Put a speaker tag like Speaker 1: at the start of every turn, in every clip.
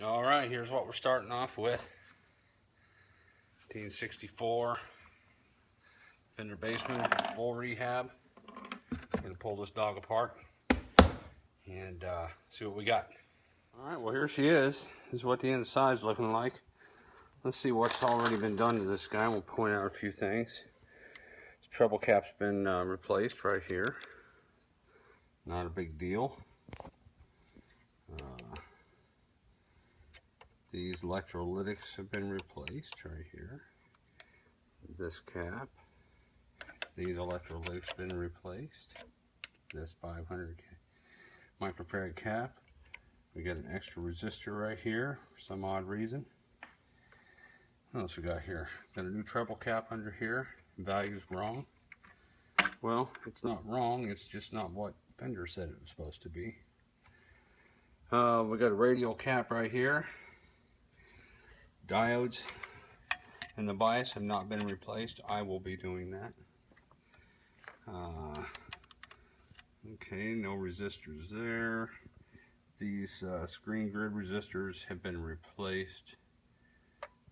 Speaker 1: All right, here's what we're starting off with. 1964 Fender Bassman, full rehab. Gonna pull this dog apart and see what we got. All right, well here she is. This is what the inside's looking like. Let's see what's already been done to this guy. We'll point out a few things. This treble cap's been replaced right here. Not a big deal. These electrolytics have been replaced right here. This cap. These electrolytics have been replaced. This 500 microfarad cap. We got an extra resistor right here for some odd reason. What else we got here? Got a new treble cap under here. Value's wrong. Well, it's not wrong. It's just not what Fender said it was supposed to be. We got a radial cap right here. Diodes and the bias have not been replaced. I will be doing that. Okay, no resistors there. These screen grid resistors have been replaced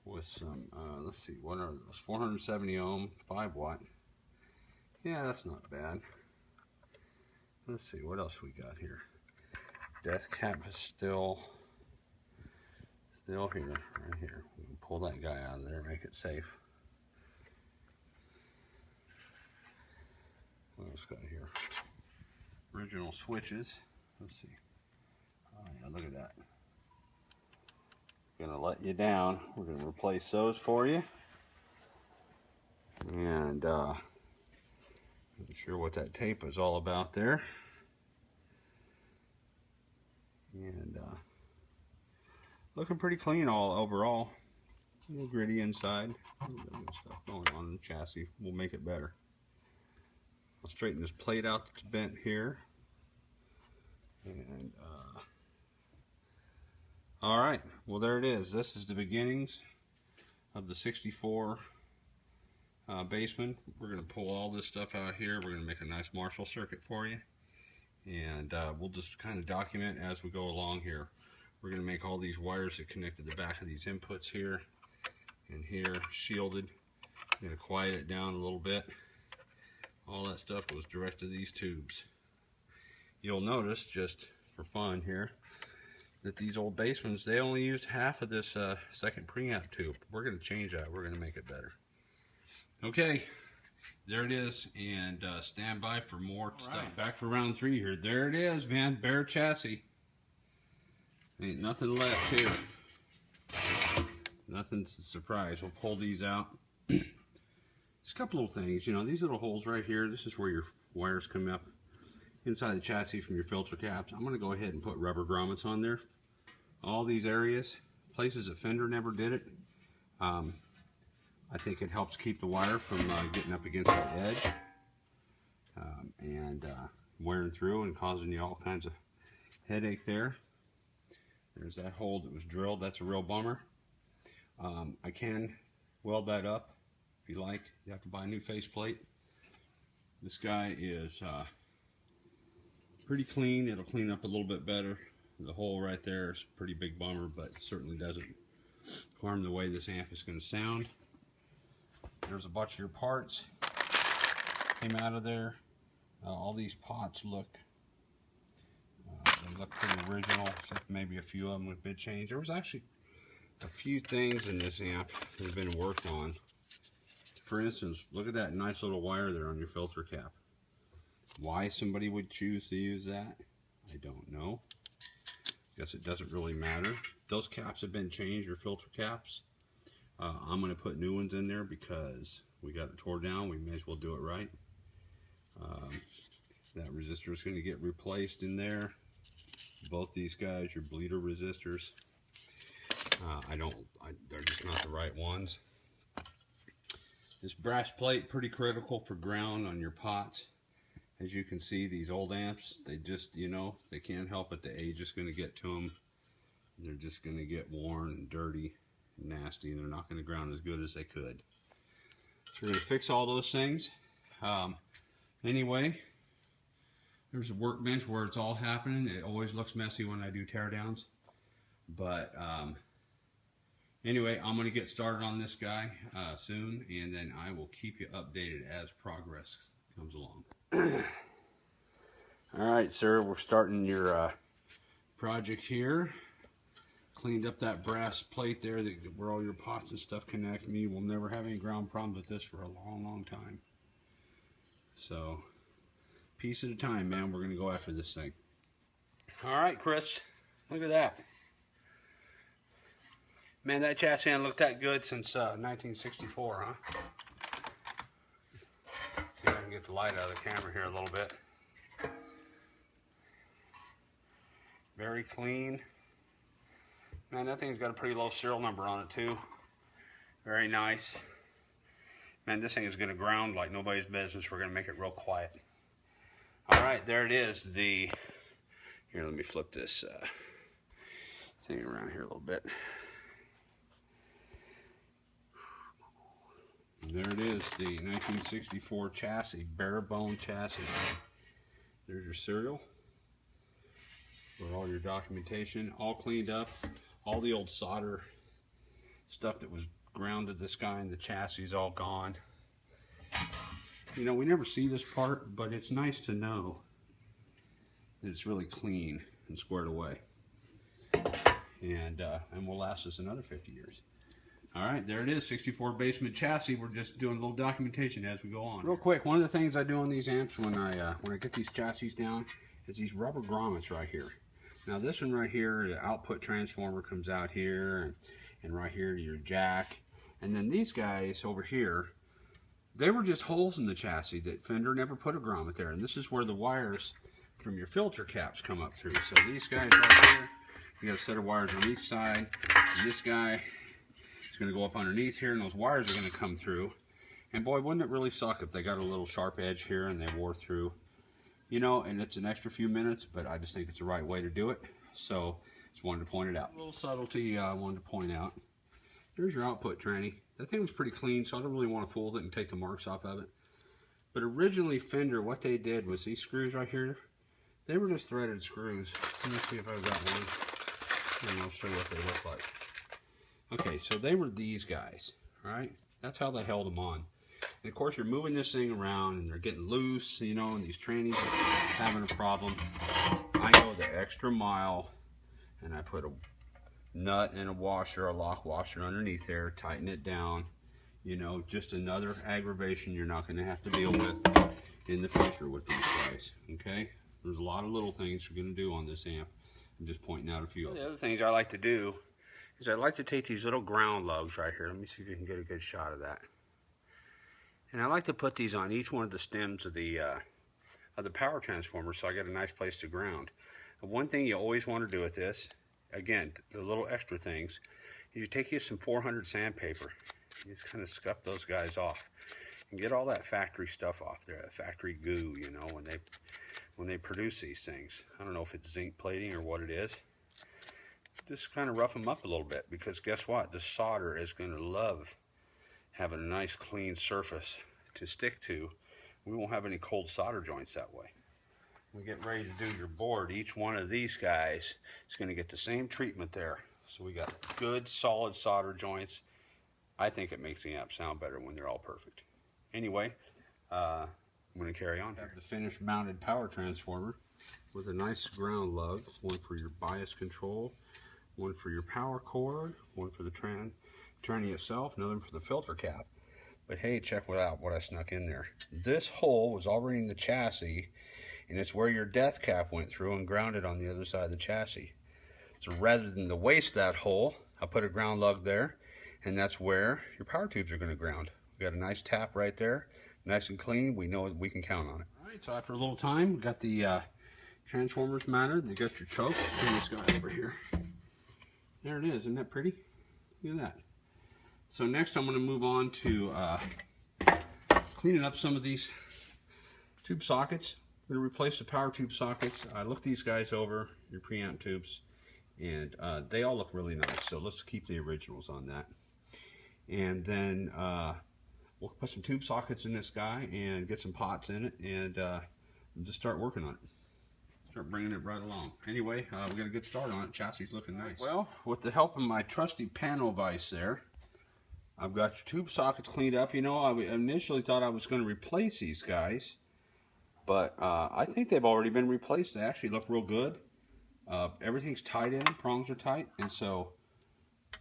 Speaker 1: with some, let's see, what are those? 470 ohm, 5 watt. Yeah, that's not bad. Let's see, what else we got here? Death cap is still here, right here. We can pull that guy out of there, make it safe. What else got here? Original switches. Let's see. Oh yeah, look at that. Gonna let you down. We're gonna replace those for you. And not sure what that tape is all about there. And looking pretty clean all overall. A little gritty inside. A little bit of stuff going on in the chassis. We'll make it better. I'll straighten this plate out that's bent here. And all right, well there it is. This is the beginnings of the 64 Bassman. We're going to pull all this stuff out here. We're going to make a nice Marshall circuit for you. And we'll just kind of document as we go along here. We're going to make all these wires that connect to the back of these inputs here and here shielded. I'm going to quiet it down a little bit. All that stuff goes direct to these tubes. You'll notice, just for fun here, that these old Bassmans, they only used half of this second preamp tube. We're going to change that. We're going to make it better. Okay, there it is, and stand by for more stuff. Right. Back for round 3 here. There it is, man. Bare chassis. Ain't nothing left here. Nothing's a surprise. We'll pull these out. There's a couple of things, you know, these little holes right here. This is where your wires come up inside the chassis from your filter caps. I'm going to go ahead and put rubber grommets on there. All these areas, places that Fender never did it. I think it helps keep the wire from getting up against the edge and wearing through and causing you all kinds of headache there. There's that hole that was drilled. That's a real bummer. I can weld that up if you like. You have to buy a new faceplate. This guy is pretty clean. It'll clean up a little bit better. The hole right there is a pretty big bummer, but certainly doesn't harm the way this amp is going to sound. There's a bunch of your parts came out of there. All these pots look they look pretty original, except maybe a few of them with bit change. There was actually a few things in this amp that have been worked on. For instance, look at that nice little wire there on your filter cap. Why somebody would choose to use that, I don't know. Guess it doesn't really matter. Those caps have been changed, your filter caps. I'm going to put new ones in there because we got it tore down. We may as well do it right. That resistor is going to get replaced in there. Both these guys, your bleeder resistors, they're just not the right ones. This brass plate, pretty critical for ground on your pots. As you can see, these old amps, they just, you know, they can't help it. The age is going to get to them. They're just going to get worn and dirty and nasty, and they're not going to ground as good as they could. So we're going to fix all those things. Anyway, there's a workbench where it's all happening. It always looks messy when I do teardowns. But anyway, I'm going to get started on this guy soon, and then I will keep you updated as progress comes along. All right, sir, we're starting your project here. Cleaned up that brass plate there where all your pots and stuff connect. You will never have any ground problems with this for a long time. So, piece at a time, man. We're going to go after this thing. All right, Chris, look at that. Man, that chassis hasn't looked that good since 1964, huh? See if I can get the light out of the camera here a little bit. Very clean. Man, that thing's got a pretty low serial number on it too. Very nice. Man, this thing is going to ground like nobody's business. We're going to make it real quiet. All right, there it is. Here, let me flip this thing around here a little bit. There it is, the 1964 chassis, bare bone chassis. There's your serial for all your documentation, all cleaned up. All the old solder stuff that was grounded this guy in the chassis is all gone. You know, we never see this part, but it's nice to know that it's really clean and squared away. And will last us another 50 years. All right, there it is, 64 Bassman chassis. We're just doing a little documentation as we go on. Real quick, one of the things I do on these amps when I get these chassis down is these rubber grommets right here. Now this one right here, the output transformer comes out here, and right here to your jack. And then these guys over here, they were just holes in the chassis that Fender never put a grommet there. And this is where the wires from your filter caps come up through. So these guys right here, you got a set of wires on each side. And this guy, it's going to go up underneath here, and those wires are going to come through. And boy, wouldn't it really suck if they got a little sharp edge here and they wore through. You know, and it's an extra few minutes, but I just think it's the right way to do it. So, just wanted to point it out. A little subtlety I wanted to point out. There's your output tranny. That thing was pretty clean, so I don't really want to fool with it and take the marks off of it. But originally, Fender, what they did was these screws right here, they were just threaded screws. Let me see if I've got one, and I'll show you what they look like. Okay, so they were these guys, right? That's how they held them on. And of course, you're moving this thing around and they're getting loose, you know, and these trannies are having a problem. I go the extra mile and I put a nut and a washer, a lock washer underneath there, tighten it down. You know, just another aggravation you're not going to have to deal with in the future with these guys, okay? There's a lot of little things you're going to do on this amp. I'm just pointing out a few. The other things I like to do is I like to take these little ground lugs right here. Let me see if you can get a good shot of that. And I like to put these on each one of the stems of the power transformer so I get a nice place to ground. And one thing you always want to do with this, again, the little extra things, is you take you some 400 sandpaper. You just kind of scuff those guys off and get all that factory stuff off there, that factory goo, you know, when they produce these things. I don't know if it's zinc plating or what it is. Just kind of rough them up a little bit, because guess what? The solder is going to love having a nice clean surface to stick to. We won't have any cold solder joints that way. When we get ready to do your board, each one of these guys is going to get the same treatment there. So we got good solid solder joints. I think it makes the amp sound better when they're all perfect. Anyway, I'm going to carry on. Have the finished mounted power transformer with a nice ground lug, one for your bias control, one for your power cord, one for the tranny itself, another one for the filter cap. But hey, check out what I snuck in there. This hole was already in the chassis, and it's where your death cap went through and grounded on the other side of the chassis. So rather than to waste that hole, I put a ground lug there, and that's where your power tubes are going to ground. We got a nice tap right there, nice and clean. We know we can count on it. All right, so after a little time, we got the transformers mounted. They got your choke. Turn this guy over here. There it is. Isn't that pretty? Look at that. So next I'm going to move on to cleaning up some of these tube sockets. I'm going to replace the power tube sockets. I looked these guys over, your preamp tubes, and they all look really nice. So let's keep the originals on that. And then we'll put some tube sockets in this guy and get some pots in it, and just start working on it. start bringing it right along. Anyway, we're going to get started on it. Chassis looking nice. Well, with the help of my trusty panel vise there, I've got your tube sockets cleaned up. You know, I initially thought I was going to replace these guys, but I think they've already been replaced. They actually look real good. Everything's tight in, prongs are tight, and so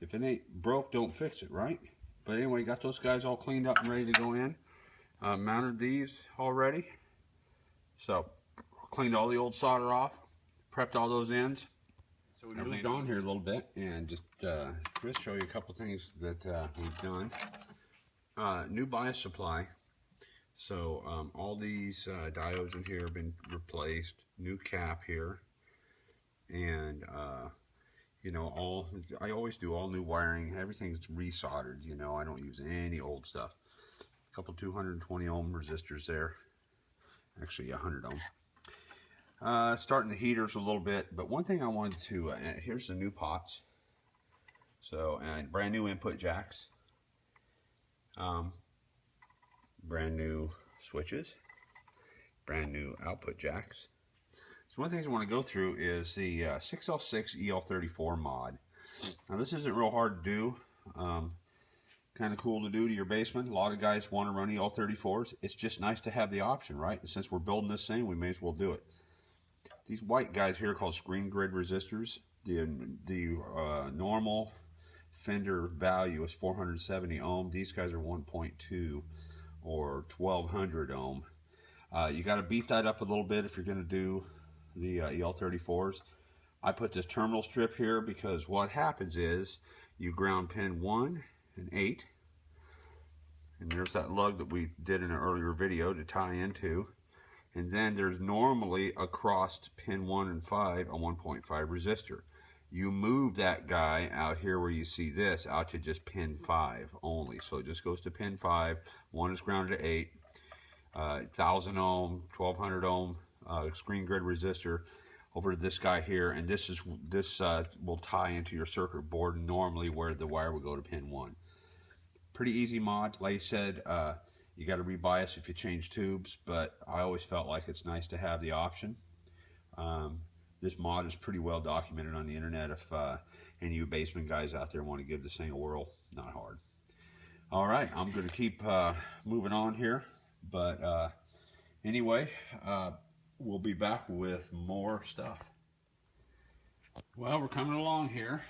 Speaker 1: if it ain't broke, don't fix it, right? But anyway, got those guys all cleaned up and ready to go in. Mounted these already. So, cleaned all the old solder off, prepped all those ends. So we moved on here a little bit and just show you a couple things that we've done. New bias supply. So all these diodes in here have been replaced. New cap here. And you know, I always do all new wiring. Everything's resoldered, you know. I don't use any old stuff. A couple 220 ohm resistors there. Actually 100 ohm. Starting the heaters a little bit, but one thing I wanted to, here's the new pots. So, and brand new input jacks. Brand new switches. Brand new output jacks. So one of the things I want to go through is the 6L6 EL34 mod. Now this isn't real hard to do. Kind of cool to do to your basement. A lot of guys want to run EL34s. It's just nice to have the option, right? And since we're building this thing, we may as well do it. These white guys here are called screen grid resistors. The normal Fender value is 470 ohm. These guys are 1.2 or 1200 ohm. You got to beef that up a little bit if you're going to do the EL34s. I put this terminal strip here because what happens is you ground pin 1 and 8, and there's that lug that we did in an earlier video to tie into, and then there's normally across pin 1 and 5 a 1.5 resistor. You move that guy out here where you see this out to just pin 5 only, so it just goes to pin 5. 1 is grounded to 8, 1000 ohm, 1200 ohm screen grid resistor over to this guy here, and this will tie into your circuit board normally where the wire would go to pin 1. Pretty easy mod. Like I said, you got to rebias if you change tubes, but I always felt like it's nice to have the option. This mod is pretty well documented on the internet. If any of you basement guys out there want to give this thing a whirl, not hard. All right, I'm going to keep moving on here, but anyway, we'll be back with more stuff. Well, we're coming along here.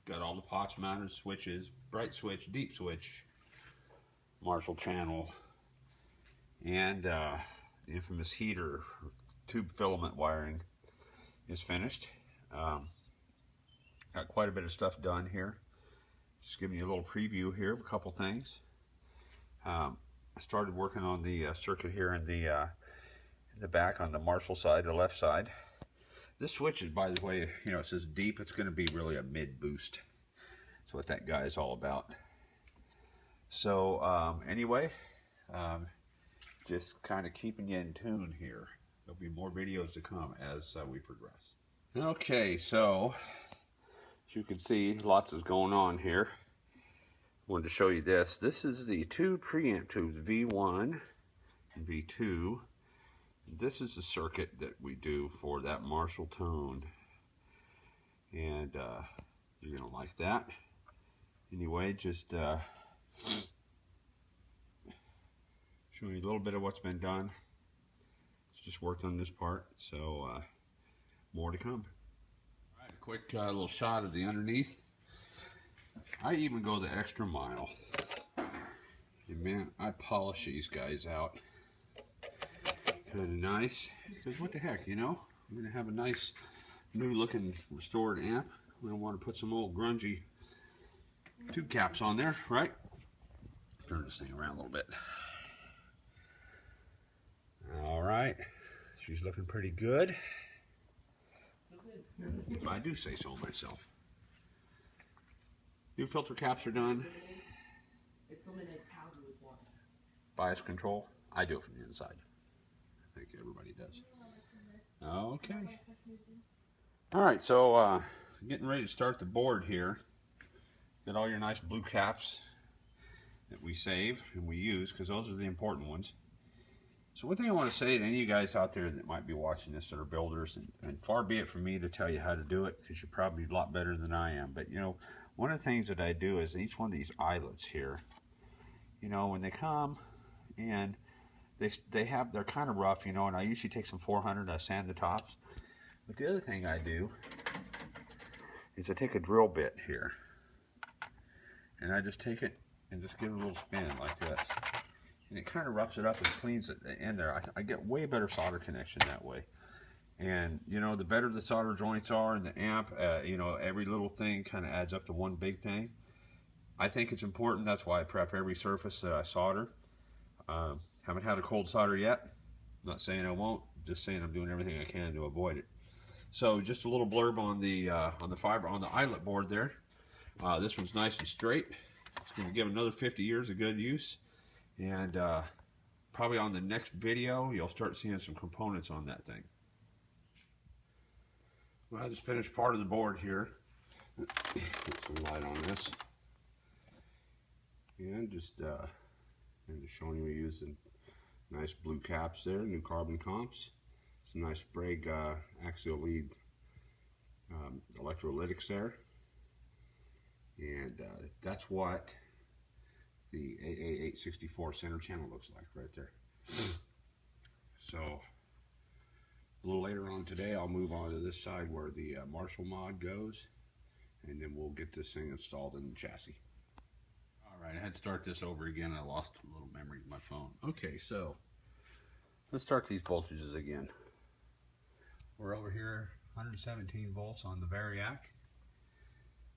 Speaker 1: Got all the pots mounted, switches, bright switch, deep switch, Marshall channel, and the infamous heater tube filament wiring is finished. Got quite a bit of stuff done here. Just giving you a little preview here of a couple things. I started working on the circuit here in the back on the Marshall side, the left side. This switch is, by the way, you know, it says deep. It's going to be really a mid boost. That's what that guy is all about. So anyway, just kind of keeping you in tune here. There'll be more videos to come as we progress. Okay, so as you can see, lots is going on here. Wanted to show you this. This is the two preamp tubes, V1 and V2. This is the circuit that we do for that Marshall tone, and you're gonna like that. Anyway, just showing you a little bit of what's been done. It's just worked on this part, so more to come. All right, a quick little shot of the underneath. I even go the extra mile. And man, I polish these guys out. Kind of nice, because what the heck, you know, we're gonna have a nice new looking restored amp. We don't want to put some old grungy tube caps on there, right? Turn this thing around a little bit. All right, she's looking pretty good, if I do say so myself. New filter caps are done. Bias control, I do it from the inside. I think everybody does. Okay. All right, so getting ready to start the board here. Get all your nice blue caps that we save and we use, because those are the important ones. So one thing I want to say to any of you guys out there that might be watching this that are builders, and far be it from me to tell you how to do it, because you're probably a lot better than I am. But you know, one of the things that I do is each one of these eyelets here, you know, when they come and they're kind of rough, you know, and I usually take some 400, I sand the tops. But the other thing I do is I take a drill bit here, and I just take it and just give it a little spin like this. And it kind of roughs it up and cleans it in there. I get way better solder connection that way. And, you know, the better the solder joints are in the amp, you know, every little thing kind of adds up to one big thing. I think it's important. That's why I prep every surface that I solder. Haven't had a cold solder yet. I'm not saying I won't. Just saying I'm doing everything I can to avoid it. So just a little blurb on the fiber, on the eyelet board there. This one's nice and straight. It's going to give another 50 years of good use. And probably on the next video, you'll start seeing some components on that thing. Well, I just finished part of the board here. Put some light on this. And just showing you we use the nice blue caps there, new carbon comps. Some nice Sprague axial lead electrolytics there. And that's what the AA864 center channel looks like right there. So a little later on today, I'll move on to this side where the Marshall mod goes, and then we'll get this thing installed in the chassis. All right, I had to start this over again. I lost a little memory of my phone. Okay, so let's start these voltages again. We're over here, 117 volts on the Variac.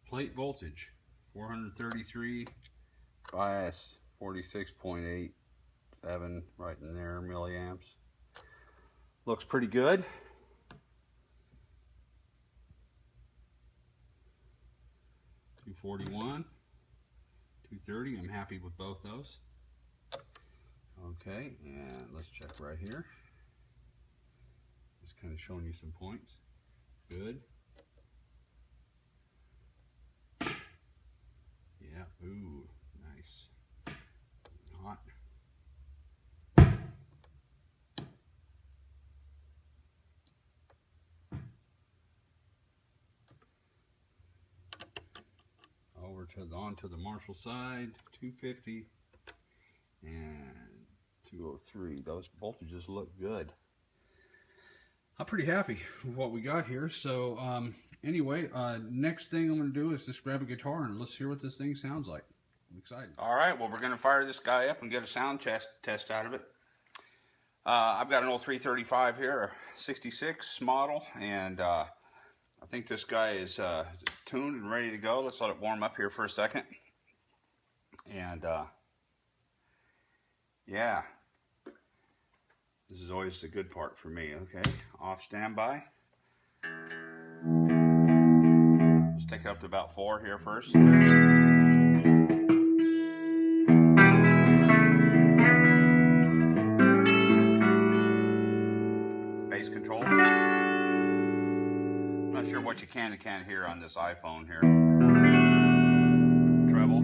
Speaker 1: Plate voltage, 433. Bias 46.87 right in there, milliamps. Looks pretty good. $241, $230. I'm happy with both those. Okay, and let's check right here. Just kind of showing you some points. Good. Yeah, ooh. Nice. Hot. Over to onto the Marshall side, 250 and 203. Those voltages look good. I'm pretty happy with what we got here. So anyway, next thing I'm going to do is just grab a guitar and let's hear what this thing sounds like. I'm excited. All right, well, we're going to fire this guy up and get a sound test out of it. I've got an old 335 here, a 66 model, and I think this guy is tuned and ready to go. Let's let it warm up here for a second. And yeah, this is always the good part for me. Okay, off standby. Let's take it up to about 4 here first. Bass control. I'm not sure what you can and can't hear on this iPhone here. Treble.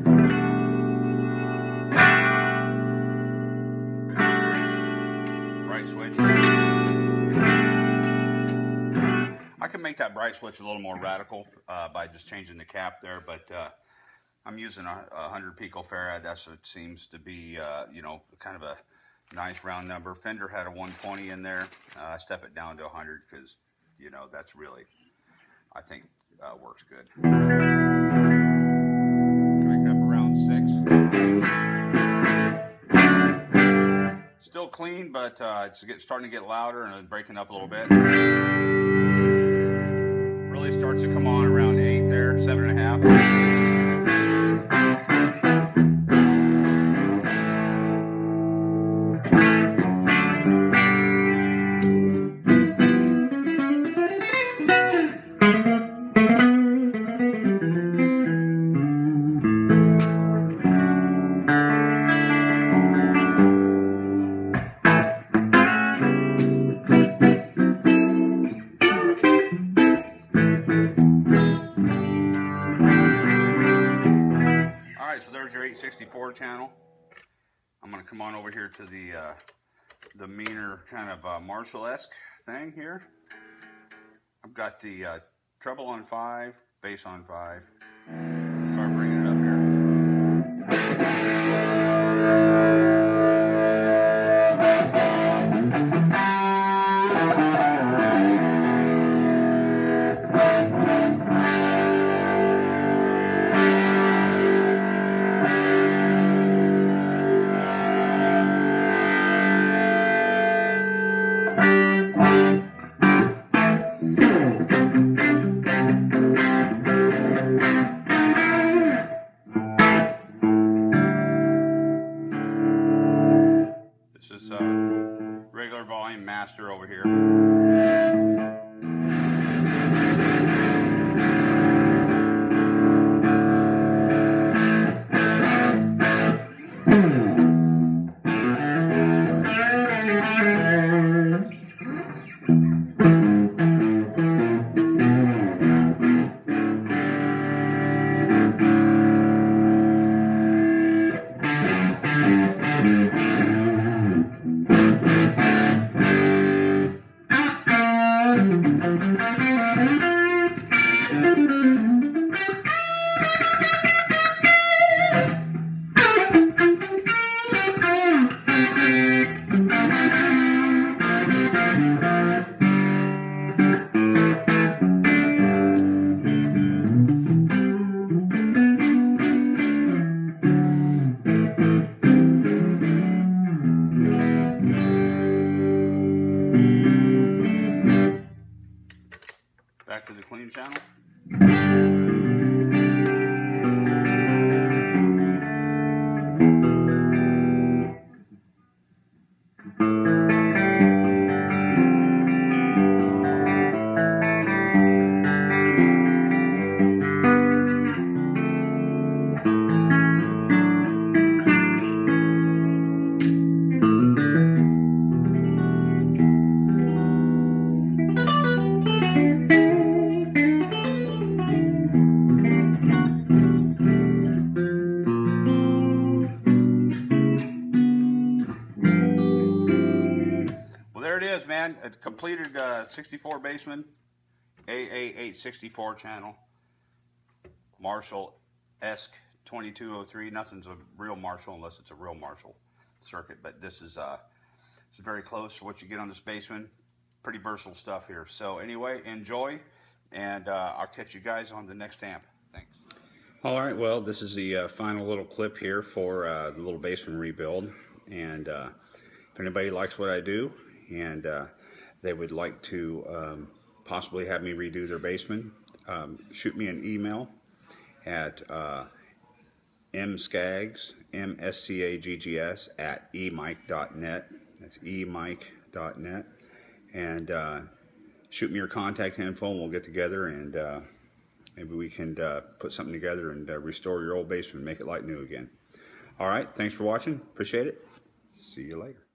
Speaker 1: Bright switch. I can make that bright switch a little more radical by just changing the cap there, but I'm using a 100 picofarad. That's what seems to be, you know, kind of a nice round number. Fender had a 120 in there. I step it down to 100 because, you know, that's really, I think, works good. Crank it up around 6. Still clean, but it's starting to get louder and it's breaking up a little bit. Really starts to come on around 8 there, 7.5. So there's your 864 channel. I'm going to come on over here to the the meaner kind of Marshall-esque thing here. I've got the treble on 5, bass on 5. Start bringing it up here. This is regular volume master over here. Back to the clean channel. There it is, man. A completed 64 Bassman AA864 channel. Marshall-esque 2203. Nothing's a real Marshall unless it's a real Marshall circuit, but this is it's very close to what you get on this Bassman. Pretty versatile stuff here. So anyway, enjoy, and I'll catch you guys on the next amp. Thanks. All right, well, this is the final little clip here for the little Bassman rebuild, and if anybody likes what I do, and they would like to possibly have me redo their Bassman, shoot me an email at mskaggs, mscaggs at emike.net. That's emike.net, and shoot me your contact info, and we'll get together, and maybe we can put something together and restore your old Bassman and make it like new again. All right, thanks for watching. Appreciate it. See you later.